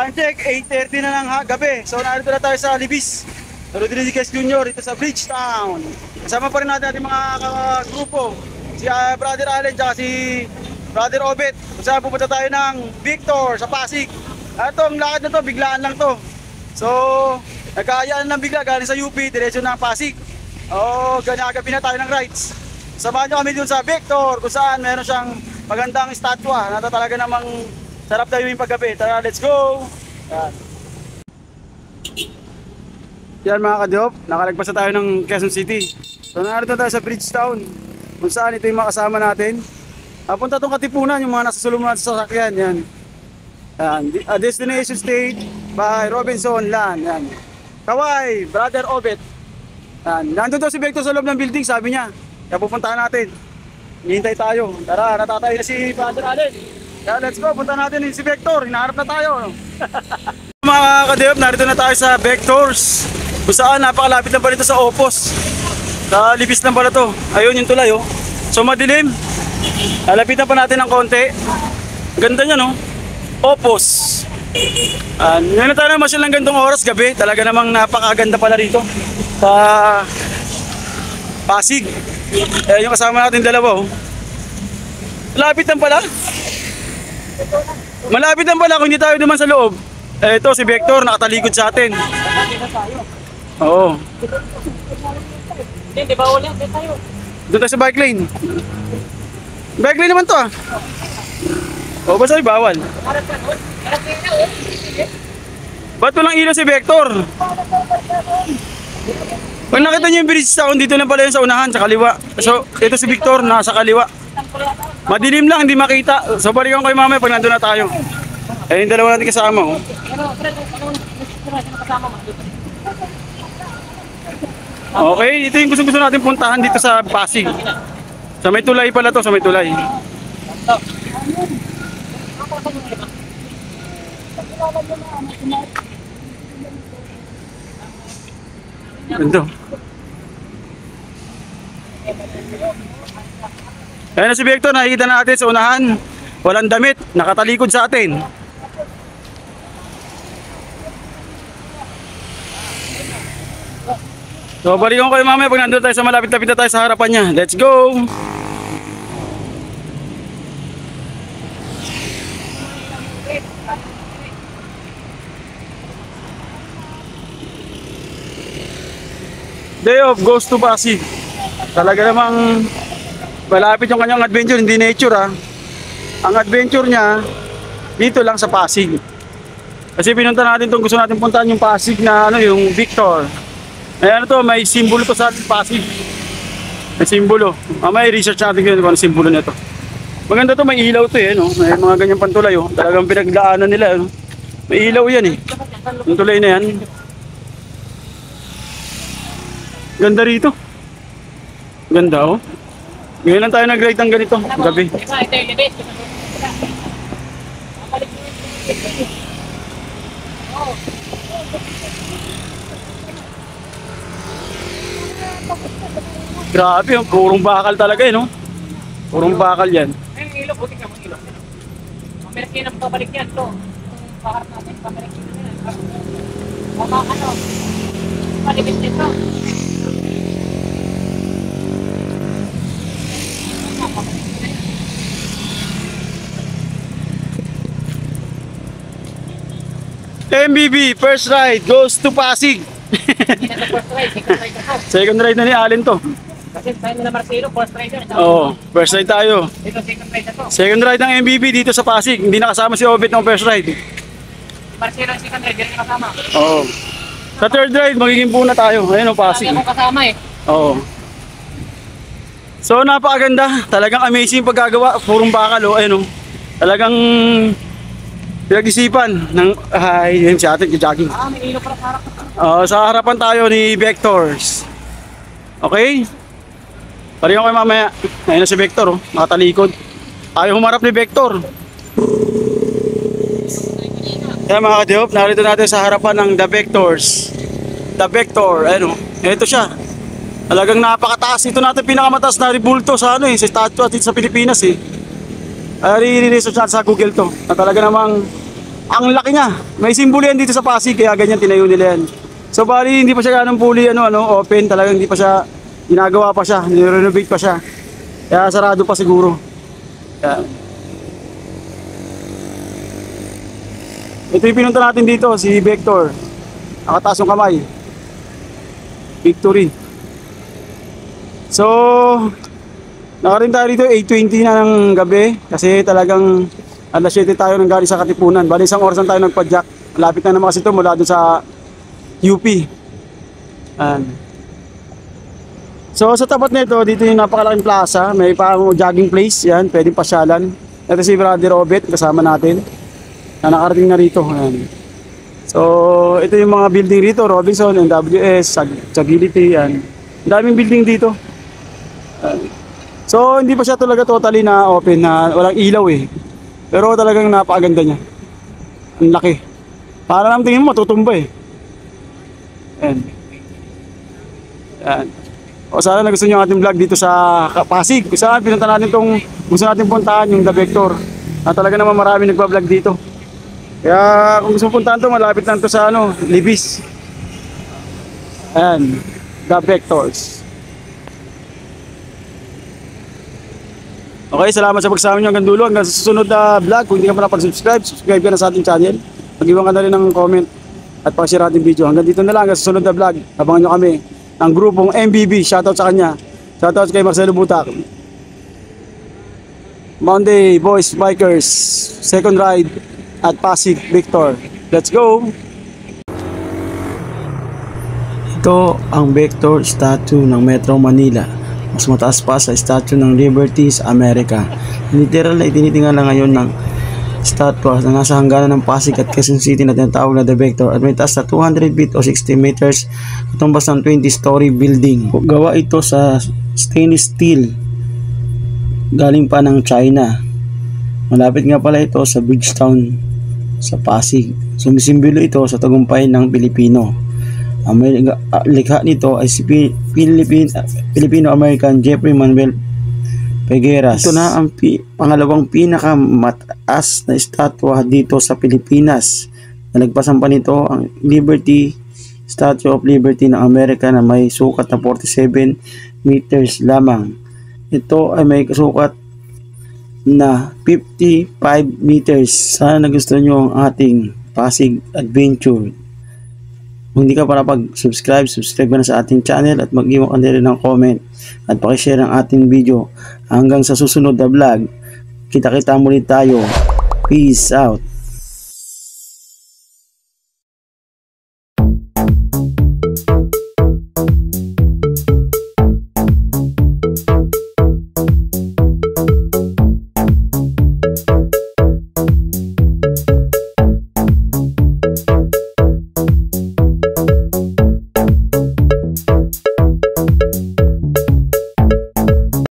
Time check, 8:30 na ng gabi. So narito na tayo sa Libis Rodriguez Jr. ito sa Bridgetown. Kasama pa rin natin ating mga grupo. Si Brother Allen at si Brother Obet. Kung pupunta tayo ng Victor sa Pasig. Ito, ang lakad na to, biglaan lang to. So, nagkayaan lang bigla galing sa UP, diretso ng Pasig. Ganagabi na tayo ng rides. Samahan nyo kami dun sa Victor kung saan meron siyang magandang estatwa na talaga namang sarap tayo yung paggabi. Tara, let's go! Yan mga ka-diop, nakalagpas na tayo ng Quezon City. So narito tayo sa Bridgetown kung saan ito yung mga kasama natin. Punta itong Katipunan, yung mga nasa sulong sa sasakyan. Yan. A destination state by Robinson Land. Yan. Kawai, Brother Obet. Nandun daw si Vector sa loob ng building, sabi niya. Kaya pupuntahan natin. Hihintay tayo. Tara, natatay na si Brother Allen. Kaya let's go, punta natin si Vector. Hinaharap na tayo. Mga ka-diop, narito na tayo sa Vectors. Kung saan napakalapit lang pala ito sa Opos. Sa Libis lang pala to. Ayun yung tulay oh. So madilim. Lalapitan pa natin ng konti. Ganda niya no. Opos. Ngayon na tayo naman silang gandong oras gabi. Talaga namang napakaganda pala rito. Sa Pasig. Yung kasama natin dalawa oh. Malapit lang pala. Malapit lang pala kung hindi tayo naman sa loob. Ito si Vector nakatalikod sa atin. Oo. Hindi ba ulit tayo? Doon tayo sa bike lane. Bike lane naman to ah. O basta bawal. Ba't walang ilaw si Vector? Pag nakita niyo yung Bridgetown, dito na pala yun sa unahan, sa kaliwa. So ito si Victor nasa kaliwa. Madilim lang, hindi makita. So balikan ko yung mamaya pag nandun na tayo. Yung dalawa natin kasama oh. Okay, ito yung gusto natin puntahan dito sa Pasig. Sa may tulay pala to, sa may tulay. Ito. Ayan na si Vector, nakikita natin sa unahan. Walang damit, nakatalikod sa atin. So balikan ko kayo mamaya pag nandun tayo sa malapit-lapit na tayo sa harapan niya. Let's go! Day of goes to Pasig. Talaga namang malapit yung kanyang adventure, hindi nature ah. Ang adventure niya dito lang sa Pasig. Kasi pinunta natin itong gusto natin puntahan yung Pasig na yung Victor. Ayan to, may simbolo to sa Pasig. May simbolo. May research natin kung ano simbolo nito. Maganda to, may ilaw to eh, no? May mga ganyang pantulay oh. Talagang pinaglaanan nila, no? May ilaw yan eh. Yung tulay na yan. Ganda rito. Ganda oh. Ngayon lang tayo nag-ride ng ganito, gabi. Grabe, purong bakal talaga eh, no? Purong bakal yan. Ay, ilo, buti ka mo ilo. Mamaya kayo nang pabalik yan, to. Paharap natin, pabalik yan. Mama, palibit nito. MBB, first ride goes to Pasig. Hindi na first ride, second ride na to. Second ride na ni Allen to. Kasi tayo na Marcelo, first rider. Oo, first ride tayo. Ito, second ride na to. Second ride ng MBB dito sa Pasig. Hindi nakasama si Obet ng first ride. Marcelo, second ride, hindi kasama. Oo. Sa third ride, magiging puna tayo. Ayun o, Pasig. Hindi ako kasama eh. Oo. So, napakaganda. Talagang amazing paggagawa. Purong bakal o. Ayun o. Talagang pinag-isipan ng yun si atin, jogging. May ilo para sa harap. Sa harapan tayo ni Vectors. Okay? Pareho kayo mamaya. Ayun na si Vector, oh. Nakatalikod. Tayo humarap ni Vector. Kaya mga ka-diop, narito natin sa harapan ng The Vectors. The Vector, ano? Ito siya. Talagang napakataas. Ito natin pinakamataas na ribulto sa sa statue at sa Pilipinas eh. Re-research natin sa Google to. Na talaga namang Ang laki niya. May simbolo yan dito sa Pasig kaya ganyan tinayo nila yan. So bali hindi pa siya ganun fully open, talagang hindi pa siya ginagawa pa siya, ni-renovate pa siya. Kaya sarado pa siguro. Yan. Ito yung pinunta natin dito, si Vector. Nakataas yung kamay. Victory. So, nakarin tayo dito 8:20 na ng gabi kasi talagang alas 7 tayo nang galing sa Katipunan. Bali isang oras lang tayo nagpadyak. Malapit na naman kasi ito mula doon sa UP. So sa tapat nito, dito yung napakalaking plaza. May jogging place, yan, pwedeng pasyalan. Ito si Brother Robert, kasama natin na nakarating na rito. Ayan. So ito yung mga building rito, Robinson, NWS, Sagility, yan. Ang daming building dito. So hindi pa siya talaga totally na open, na walang ilaw eh. Pero talagang napakaganda niya. Ang laki. Para naman tingin mo matutumba eh. Ayan. Ayan. O sana nagustuhan nyo ang ating vlog dito sa Pasig. Saan pinunta natin itong gusto natin puntahan, yung The Vector. Na talaga naman marami nagpa-vlog dito. Kaya kung gusto mo puntahan to, malapit lang to sa Libis. Ayan. The Vectors. Okay, salamat sa pagsama nyo hanggang dulo. Hanggang sa susunod na vlog. Kung hindi ka pa napag-subscribe, subscribe ka na sa ating channel. Mag-iwan ka na rin ng comment at pakishare ating video. Hanggang dito na lang, hanggang sa susunod na vlog. Abangan nyo kami ng grupong MBB. Shoutout sa kanya. Shoutout kay Marcelo Butak. Monday, Boys Bikers. Second ride at Pasig Victor. Let's go! Ito ang Vector statue ng Metro Manila. Mas mataas pa sa statue ng Liberty sa Amerika. Literal na itinitingnan lang ngayon ng statue na nasa hangganan ng Pasig at Quezon City na tinatawag na The Vector at may taas na 200 feet o 60 meters katumbas ng 20-story building. Gawa ito sa stainless steel galing pa ng China. Malapit nga pala ito sa Bridgetown sa Pasig. Sumisimbolo ito sa tagumpay ng Pilipino. Ang likha nito ay si Filipino-American Jeffrey Manuel Pegueras. Ito na ang pangalawang pinakamataas na estatwa dito sa Pilipinas. Nalagpasan pa nito ang Liberty, Statue of Liberty ng Amerika na may sukat na 47 meters lamang. Ito ay may sukat na 55 meters. Sana nagustuhan nyo ang ating Pasig Adventure. Kung hindi ka para subscribe ka na sa ating channel at mag-iwan ka rin ng comment at pakishare ang ating video. Hanggang sa susunod na vlog, kita-kita muli tayo. Peace out.